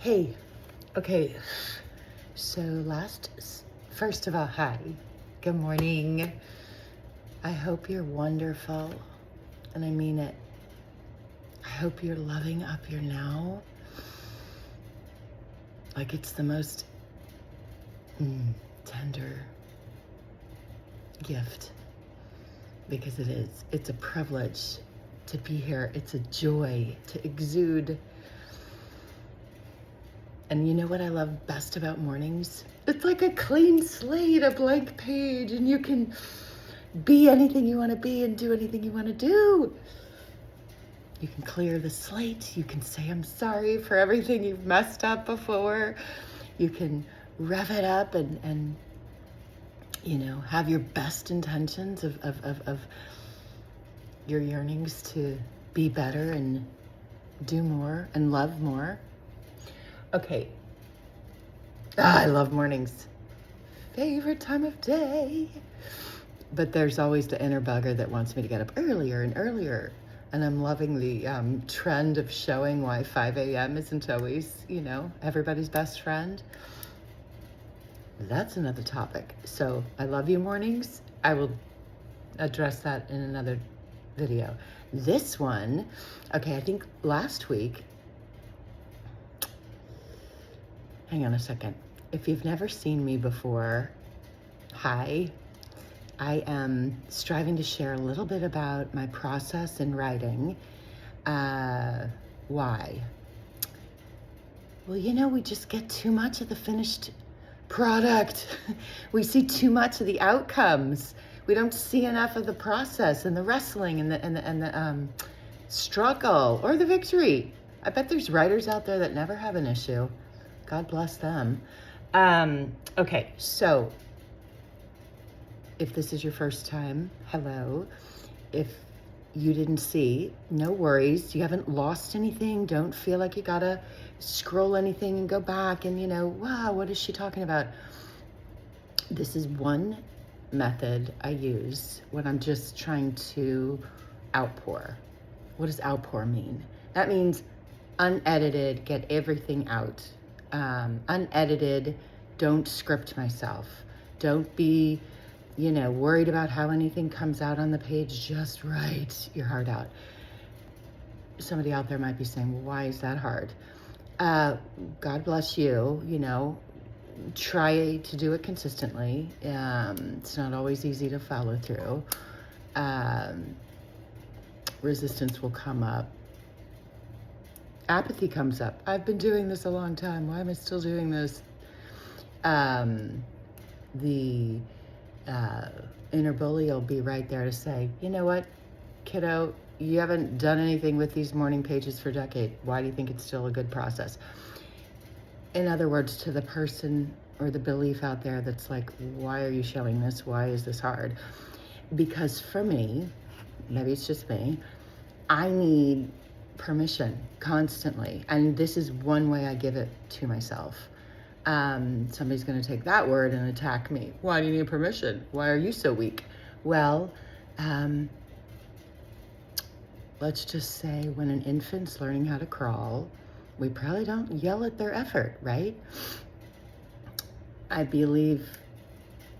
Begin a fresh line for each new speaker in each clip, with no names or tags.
Hey, okay, so first of all, hi, good morning. I hope you're wonderful, and I mean it. I hope you're loving up your now, like it's the most tender gift, because it is. It's a privilege to be here. It's a joy to exude. And you know what I love best about mornings? It's like a clean slate, a blank page, and you can be anything you want to be and do anything you want to do. You can clear the slate. You can say, I'm sorry for everything you've messed up before. You can rev it up and have your best intentions of your yearnings to be better and do more and love more. Okay. I love mornings. Favorite time of day. But there's always the inner bugger that wants me to get up earlier and earlier. And I'm loving the trend of showing why 5 a.m. isn't always, everybody's best friend. That's another topic. So I love you mornings. I will address that in another video. This one, okay, I think last week, hang on a second. If you've never seen me before, hi. I am striving to share a little bit about my process in writing. Why? Well, we just get too much of the finished product. We see too much of the outcomes. We don't see enough of the process and the wrestling and the struggle or the victory. I bet there's writers out there that never have an issue. God bless them. Okay, so if this is your first time, hello. If you didn't see, no worries. You haven't lost anything. Don't feel like you gotta scroll anything and go back and, wow, what is she talking about? This is one method I use when I'm just trying to outpour. What does outpour mean? That means unedited, get everything out. Unedited, don't script myself. Don't be, worried about how anything comes out on the page. Just write your heart out. Somebody out there might be saying, well, why is that hard? God bless you, try to do it consistently. It's not always easy to follow through. Resistance will come up. Apathy comes up. I've been doing this a long time. Why am I still doing this? The inner bully will be right there to say, you know what, kiddo, you haven't done anything with these morning pages for a decade. Why do you think it's still a good process? In other words, to the person or the belief out there that's like, why are you showing this? Why is this hard? Because for me, maybe it's just me, I need permission constantly. And this is one way I give it to myself. Somebody's going to take that word and attack me. Why do you need permission? Why are you so weak? Well, let's just say when an infant's learning how to crawl, we probably don't yell at their effort, right? I believe,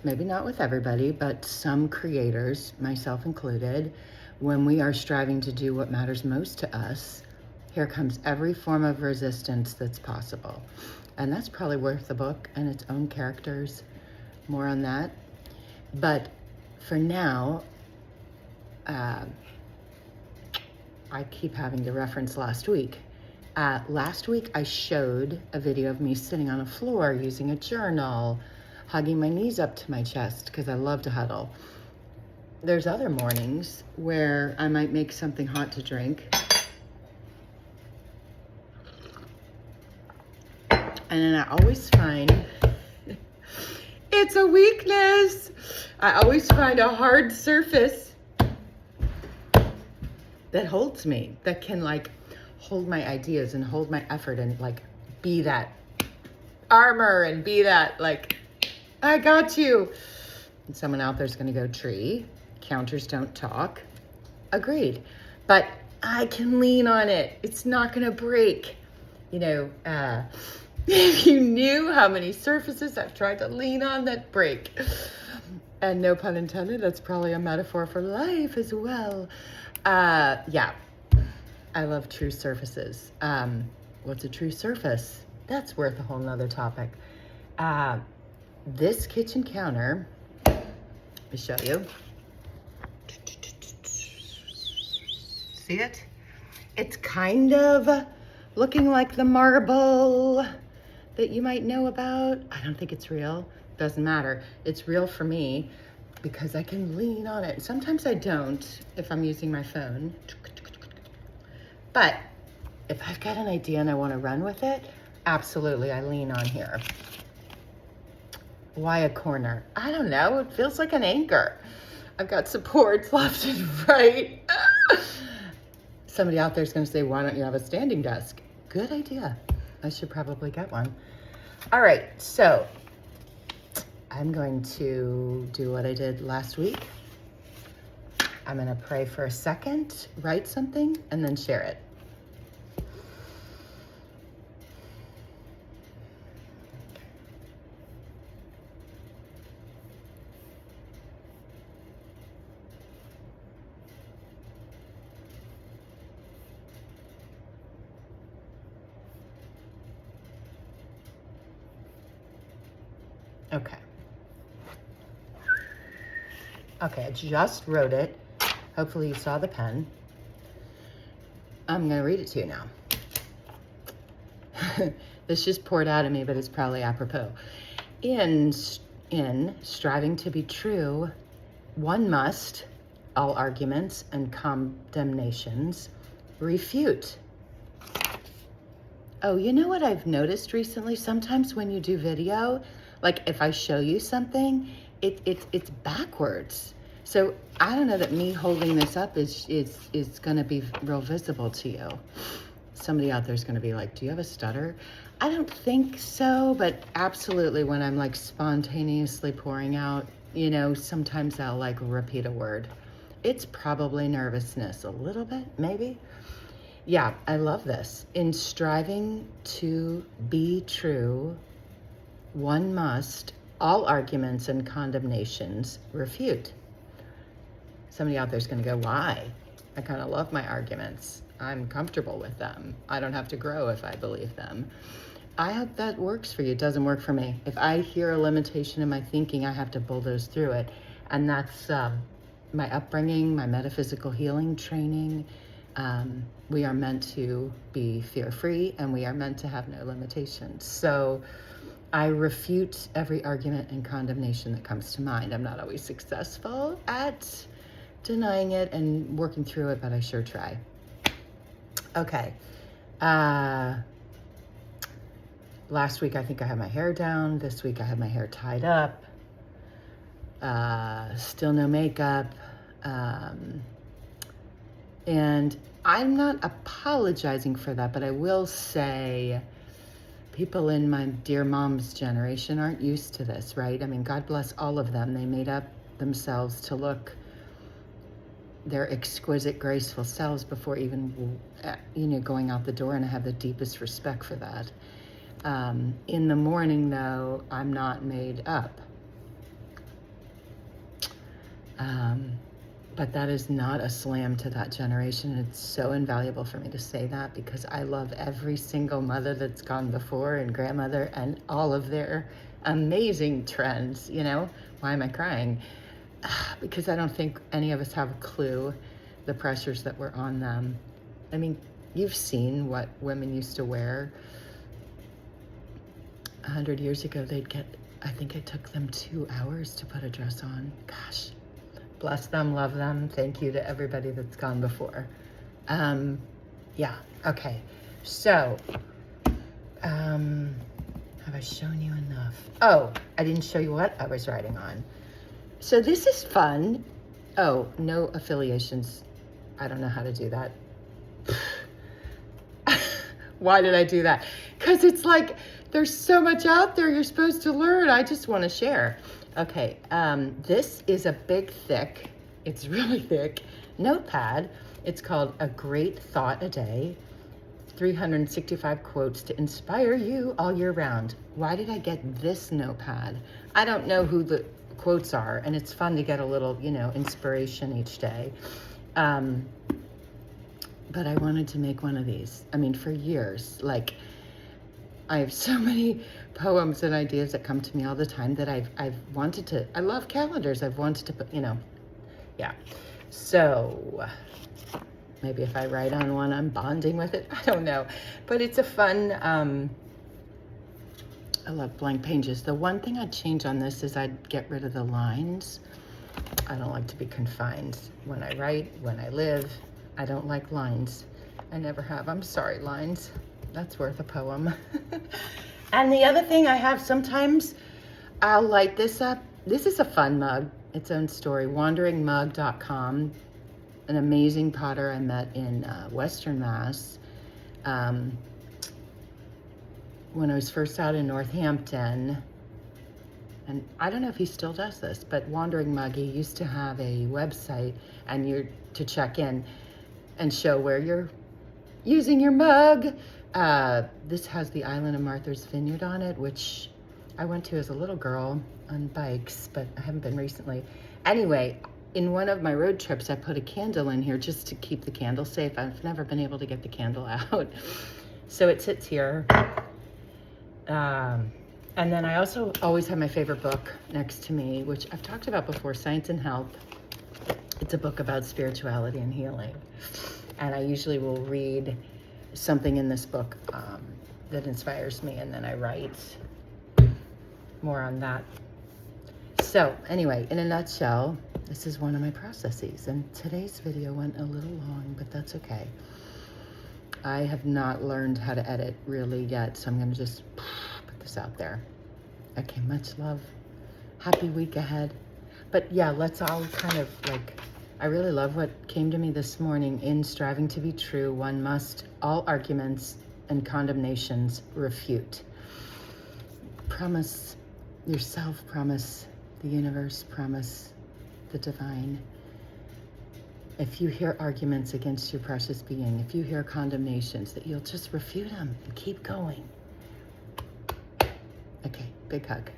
maybe not with everybody, but some creators, myself included, when we are striving to do what matters most to us, here comes every form of resistance that's possible. And that's probably worth the book and its own characters. More on that. But for now, I keep having to reference last week. Last week, I showed a video of me sitting on a floor using a journal, hugging my knees up to my chest because I love to huddle. There's other mornings where I might make something hot to drink. And then I always find, it's a weakness. I always find a hard surface that holds me, that can hold my ideas and hold my effort and be that armor and be that I got you. And someone out there's gonna go tree. Counters don't talk. Agreed. But I can lean on it. It's not gonna break. if you knew how many surfaces I've tried to lean on that break. And no pun intended, that's probably a metaphor for life as well. Yeah, I love true surfaces. What's a true surface? That's worth a whole nother topic. This kitchen counter, let me show you. See it? It's kind of looking like the marble that you might know about. I don't think it's real. Doesn't matter. It's real for me because I can lean on it. Sometimes I don't if I'm using my phone. But if I've got an idea and I want to run with it, absolutely, I lean on here. Why a corner? I don't know. It feels like an anchor. I've got supports left and right. Somebody out there is going to say, why don't you have a standing desk? Good idea. I should probably get one. All right, so I'm going to do what I did last week. I'm going to pray for a second, write something, and then share it. Okay. Okay, I just wrote it. Hopefully you saw the pen. I'm going to read it to you now. This just poured out of me, but it's probably apropos. In striving to be true, one must, all arguments and condemnations, refute. Oh, you know what I've noticed recently? Sometimes when you do video, like if I show you something, it's backwards. So I don't know that me holding this up is going to be real visible to you. Somebody out there is going to be like, do you have a stutter? I don't think so, but absolutely when I'm like spontaneously pouring out, sometimes I'll like repeat a word. It's probably nervousness, a little bit, maybe. Yeah, I love this. In striving to be true, one must all arguments and condemnations refute. Somebody out there is going to go, why? I kind of love my arguments. I'm comfortable with them. I don't have to grow if I believe them. I hope that works for you. It doesn't work for me. If I hear a limitation in my thinking, I have to bulldoze through it. And that's my upbringing, my metaphysical healing training. We are meant to be fear-free, and we are meant to have no limitations. So I refute every argument and condemnation that comes to mind. I'm not always successful at denying it and working through it, but I sure try. Okay. Last week, I think I had my hair down. This week, I had my hair tied up. Still no makeup. And I'm not apologizing for that, but I will say people in my dear mom's generation aren't used to this, right? I mean, God bless all of them. They made up themselves to look their exquisite, graceful selves before even, going out the door, and I have the deepest respect for that. In the morning, though, I'm not made up. But that is not a slam to that generation. It's so invaluable for me to say that because I love every single mother that's gone before and grandmother and all of their amazing trends, Why am I crying? Because I don't think any of us have a clue the pressures that were on them. I mean, you've seen what women used to wear. 100 years ago, I think it took them 2 hours to put a dress on. Gosh. Bless them, love them. Thank you to everybody that's gone before. Yeah, okay. So, have I shown you enough? Oh, I didn't show you what I was writing on. So this is fun. Oh, no affiliations. I don't know how to do that. Why did I do that? Because it's like, there's so much out there you're supposed to learn. I just want to share. Okay, this is a big, thick, it's really thick, notepad. It's called A Great Thought a Day. 365 quotes to inspire you all year round. Why did I get this notepad? I don't know who the quotes are, and it's fun to get a little, inspiration each day. But I wanted to make one of these. I mean, for years, like, I have so many poems and ideas that come to me all the time that I've wanted to, I love calendars. I've wanted to put, yeah. So maybe if I write on one, I'm bonding with it. I don't know, but it's a fun, I love blank pages. The one thing I'd change on this is I'd get rid of the lines. I don't like to be confined when I write, when I live. I don't like lines. I never have. I'm sorry, lines. That's worth a poem. And the other thing I have, sometimes I'll light this up. This is a fun mug, its own story, wanderingmug.com. An amazing potter I met in Western Mass when I was first out in Northampton. And I don't know if he still does this, but Wandering Mug, he used to have a website, and you're to check in and show where you're using your mug. This has the Island of Martha's Vineyard on it, which I went to as a little girl on bikes, but I haven't been recently. Anyway, in one of my road trips, I put a candle in here just to keep the candle safe. I've never been able to get the candle out. So it sits here. And then I also always have my favorite book next to me, which I've talked about before, Science and Health. It's a book about spirituality and healing. And I usually will read something in this book that inspires me, and then I write more on that. So anyway, in a nutshell, this is one of my processes. And today's video went a little long, but that's okay. I have not learned how to edit really yet, so I'm going to just put this out there. Okay, much love. Happy week ahead. But yeah, let's all kind of I really love what came to me this morning. In striving to be true, one must all arguments and condemnations refute. Promise yourself, promise the universe, promise the divine. If you hear arguments against your precious being, if you hear condemnations, that you'll just refute them and keep going. Okay, big hug.